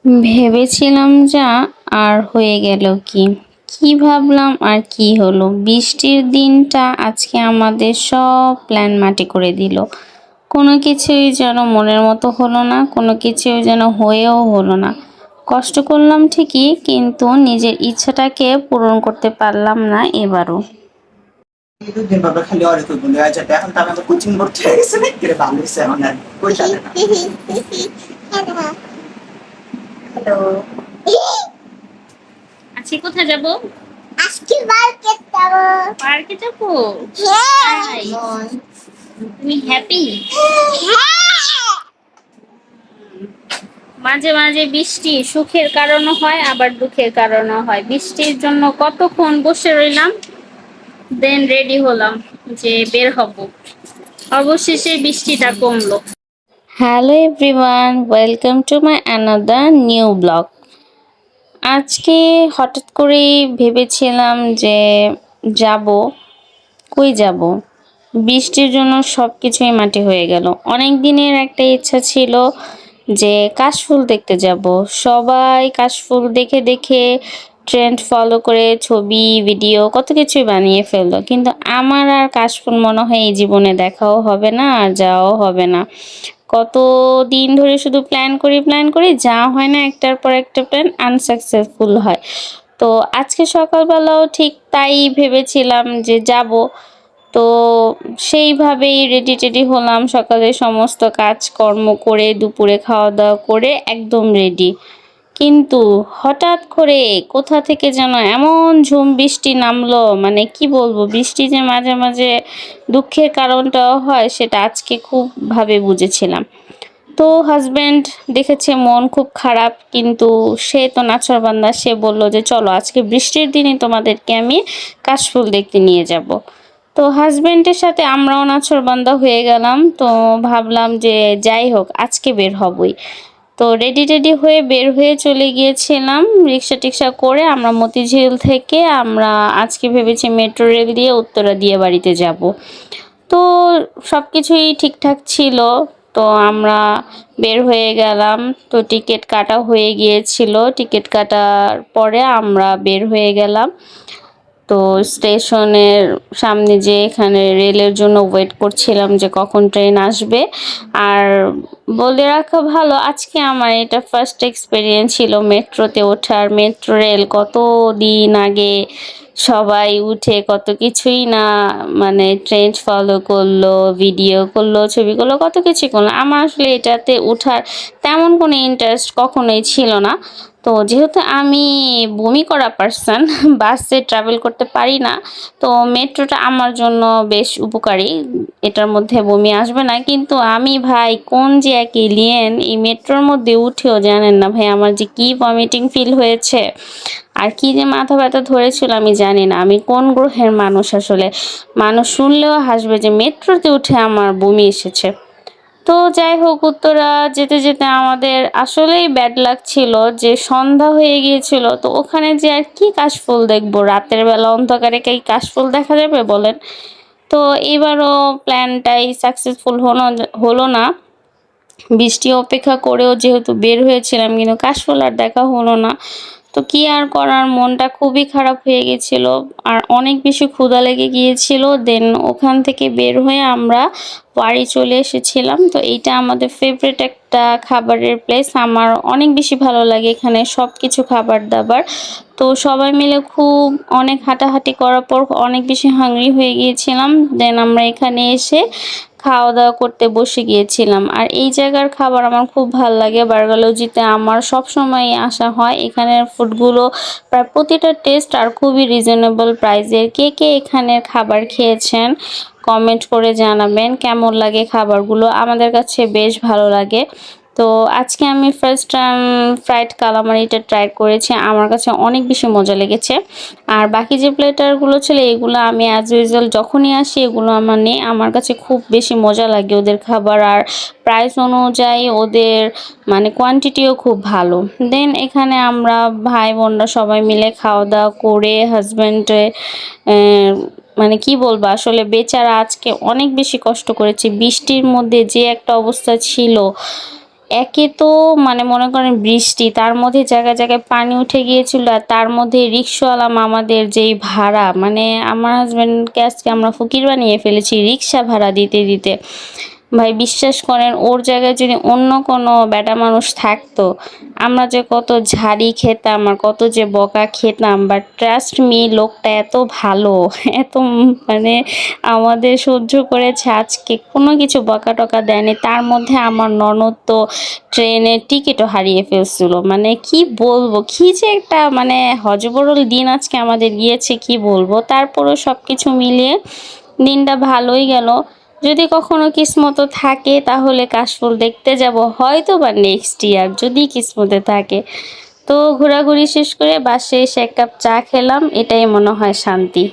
ভেবেছিলাম যা আর হয়ে গেল কি? কি ভাবলাম আর কি হলো? বৃষ্টির দিনটা আজকে আমাদের সব প্ল্যান মাটি করে দিল। কোনো কিছুই যেন মনের মতো হলো না, কোনো কিছুই যেন হয়েও হলো না। কষ্ট করলাম ঠিকই, কিন্তু নিজের ইচ্ছাটাকে পূরণ করতে পারলাম না এবারও। দুদিন বাবা খালি অরে তো বলে আচ্ছা এখন তো আমি কোচিং করতে হয়ে গেছে নাকি রে ভালো হয়েছে এখন আর কই যাবে না। হ্যালো। আজকে কোথায় যাব? আজকে মার্কেট যাব। পার্কে যাব? হ্যাঁ। তাই? তুমি হ্যাপি? হ্যাঁ। মাঝে মাঝে বৃষ্টি সুখের কারণও হয়, আবার দুঃখের কারণও হয়। বৃষ্টির জন্য কতক্ষণ বসে রইলাম, দেন রেডি হলাম যে বের হব। অবশেষে বৃষ্টিটা কমলো। Hello everyone, welcome to my another new blog. আজকে হঠাৎ করেই ভেবেছিলাম যে যাব। কই যাব? বৃষ্টির জন্য সব কিছুই মাটি হয়ে গেল। অনেক দিনের একটা ইচ্ছা ছিল যে কাশফুল দেখতে যাব। সবাই কাশফুল দেখে দেখে ট্রেন্ড ফলো করে ছবি ভিডিও কত কিছুই বানিয়ে ফেললো, কিন্তু আমার আর কাশফুল মনে হয় এই জীবনে দেখাও হবে না আর যাওয়াও হবে না। কত দিন ধরে শুধু প্ল্যান করি যাওয়া হয় না, একটার পর একটা প্ল্যান আনসাকসেসফুল হয়। তো আজকে সকালবেলাও ঠিক তাই ভেবেছিলাম যে যাব। তো সেইভাবেই রেডি টেডি হলাম, সকালে সমস্ত কাজকর্ম করে দুপুরে খাওয়া দাওয়া করে একদম রেডি। কিন্তু হঠাৎ করে কোথা থেকে যেন এমন ঝুম বৃষ্টি নামলো, মানে কি বলবো, বৃষ্টি যে মাঝে মাঝে দুঃখের কারণটাও হয় সেটা আজকে খুব ভাবে বুঝেছিলাম। তো হাজব্যান্ড দেখেছে মন খুব খারাপ, কিন্তু সে তো নাছোড়বান্দা, সে বলল যে চলো আজকে বৃষ্টির দিনে তোমাদেরকে আমি কাশফুল দেখতে নিয়ে যাব। তো হাজব্যান্ডের সাথে আমরাও নাছোড়বান্দা হয়ে গেলাম। তো ভাবলাম যে যাই হোক আজকে বের হবই। তো রেডি টেডি হয়ে বের হয়ে চলে গিয়েছিলাম রিক্সা টিক্সা করে। আমরা মতিঝিল থেকে আমরা আজকে ভেবেছি মেট্রো রেল দিয়ে উত্তরা দিয়ে বাড়িতে যাব। তো সব কিছুই ঠিকঠাক ছিল। তো আমরা বের হয়ে গেলাম। তো টিকিট কাটা হয়ে গিয়েছিল, টিকিট কাটার পরে আমরা বের হয়ে গেলাম। তো স্টেশনের সামনে যে এখানে রেলের জন্য ওয়েট করছিলাম যে কখন ট্রেন আসবে। আর বলে রাখা ভালো, আজকে আমার এটা ফার্স্ট এক্সপেরিয়েন্স ছিল মেট্রোতে ওঠার। মেট্রো রেল কত দিন আগে সবাই উঠে কত কিছুই না, মানে ট্রেন্ড ফলো করলো, ভিডিও করলো, ছবি করলো, কত কিছুই করলো। আমার আসলে এটাতে ওঠার তেমন কোনো ইন্টারেস্ট কখনোই ছিল না। তো যেহেতু আমি বমি করা পার্সন, বাসে ট্রাভেল করতে পারি না, তো মেট্রোটা আমার জন্য বেশ উপকারী। এটার মধ্যে বমি আসবে না। কিন্তু আমি ভাই কোন যে এক এলিয়েন, এই মেট্রোর মধ্যে উঠেও জানেন না ভাই আমার যে কি ভমিটিং ফিল হয়েছে আর কি যে মাথা ব্যথা ধরেছিল আমি জানি না। আমি কোন গ্রহের মানুষ আসলে, মানুষ শুনলেও হাসবে যে মেট্রোতে উঠে আমার বমি এসেছে। তো যাই হোক, উত্তরা যেতে যেতে আমাদের আসলেই ব্যাড লাক ছিল যে সন্ধ্যা হয়ে গিয়েছিল। তো ওখানে যে আর কি কাশফুল দেখবো, রাতের বেলা অন্ধকারে কি কাশফুল দেখা যাবে বলেন? তো এবারও প্ল্যানটাই সাকসেসফুল হলো না। বৃষ্টি অপেক্ষা করেও যেহেতু বের হয়েছিলাম, কিন্তু কাশফুল আর দেখা হলো না। তো কি আর করার, মনটা খুবই খারাপ হয়ে গেছিল। আর অনেক বেশি ক্ষুধা লেগে গিয়েছিল। দেন ওখান থেকে বের হয়ে আমরা বাড়ি চলে এসেছিলাম। তো এইটা আমাদের ফেভারিট একটা খাবারের প্লেস, আমার অনেক বেশি ভালো লাগে এখানে সব কিছু খাবার দাবার। তো সবাই মিলে খুব অনেক হাঁটাহাঁটি করার পর অনেক বেশি হাংরি হয়ে গিয়েছিলাম। দেন আমরা এখানে এসে খাওয়া দাওয়া করতে বসে গিয়েছিলাম। আর এই জায়গার খাবার আমার খুব ভাল লাগে। বার্গারোজিতে আমার সব সময় আসা হয়। এখানের ফুডগুলো প্রায় প্রতিটা টেস্ট আর খুবই রিজনেবল প্রাইসের। কে কে এখানের খাবার খেয়েছেন কমেন্ট করে জানাবেন কেমন লাগে খাবারগুলো। আমাদের কাছে বেশ ভালো লাগে। তো আজকে আমি ফার্স্ট টাইম ফ্রাইড কালামারিটা ট্রাই করেছি, আমার কাছে অনেক বেশি মজা লেগেছে। আর বাকি যে প্লেটারগুলো ছিল এগুলো আমি অ্যাজ ইউজুয়াল যখনই আসি এগুলো আমার নেই। আমার কাছে খুব বেশি মজা লাগে ওদের খাবার, আর প্রাইস অনুযায়ী ওদের মানে কোয়ান্টিটিও খুব ভালো। দেন এখানে আমরা ভাই বোনরা সবাই মিলে খাওয়া দাওয়া করে হাজব্যান্ডে মানে কি বলবো আসলে বেচারা আজকে অনেক বেশি কষ্ট করেছে। বৃষ্টির মধ্যে যে একটা অবস্থা ছিল, একে তো মানে মনে করেন বৃষ্টি, তার মধ্যে জায়গায় জায়গায় পানি উঠে গিয়েছিল, আর তার মধ্যে রিক্সাওয়ালা মামাদের যেই ভাড়া, মানে আমার হাজবেন্ডকে আজকে আমরা ফকির বানিয়ে ফেলেছি রিক্সা ভাড়া দিতে দিতে। ভাই বিশ্বাস করেন, ওর জায়গায় যদি অন্য কোনো বেটা মানুষ থাকতো, আমরা যে কত ঝাড়ি খেতাম আর কত যে বকা খেতাম। বাট ট্রাস্ট মি, লোকটা এত ভালো, এত মানে আমাদের সহ্য করেছে, আজকে কোনো কিছু বকা টকা দেয়নি। তার মধ্যে আমার ননদ তো ট্রেনের টিকিটও হারিয়ে ফেলছিল, মানে কি বলবো, কি যে একটা মানে হজবরল দিন আজকে আমাদের গিয়েছে, কি বলবো। তারপরেও সব কিছু মিলিয়ে দিনটা ভালোই গেল। যদি কখনো কিসমত থাকে তাহলে কাশফুল দেখতে যাব, হয়তো বা নেক্সট ইয়ার যদি কিসমতে থাকে। তো ঘোরাঘুরি শেষ করে বাসে এসে এক কাপ চা খেলাম, এটাই মনে হয় শান্তি।